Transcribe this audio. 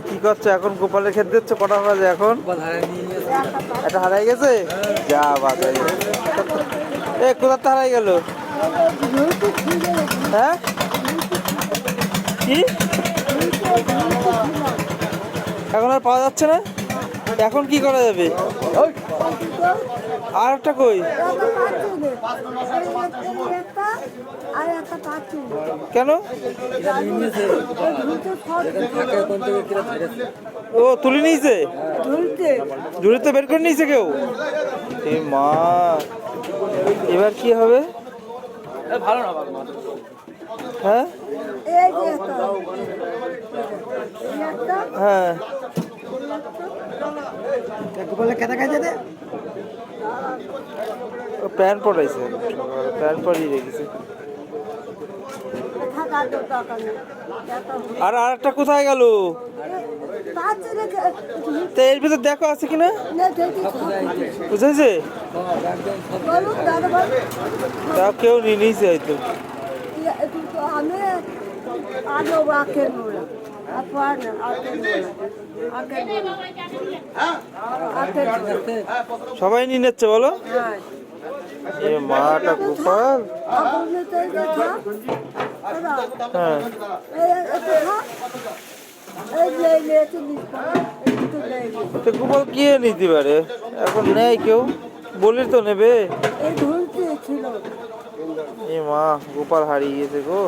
কি করছো এখন? গোপালের খেতে দিচ্ছ? কটা বাজে এখন? একটা হারাই গেছে? যা বাজাই, এ কোথাতে হারাই গেল? হ্যাঁ কি এখন আর পাওয়া যাচ্ছে না? এখন কি করা যাবে? আর একটা কই? কেন? ও তুলে নিয়েছে, ঝুড়িতে বের করে নিয়েছে কেউ? এ মা, এবার কি হবে? ভালো না হ্যাঁ হ্যাঁ প্যান্ট পরাইছে, প্যান্ট পরিয়ে রেখেছে। আর আরেকটা কোথায় গেল? তো এর ভিতর দেখো আছে কিনা, বুঝেছে? তা কেউ নিয়ে নিয়েছে হয়তো। সবাই নিয়ে নিচ্ছে বলো? এ মাটা গোপাল, হ্যাঁ গোপাল কি নিতে পারে এখন? নেই কেউ, বলি তো নেবে। এ মা, গোপাল হারিয়ে গেছে গো।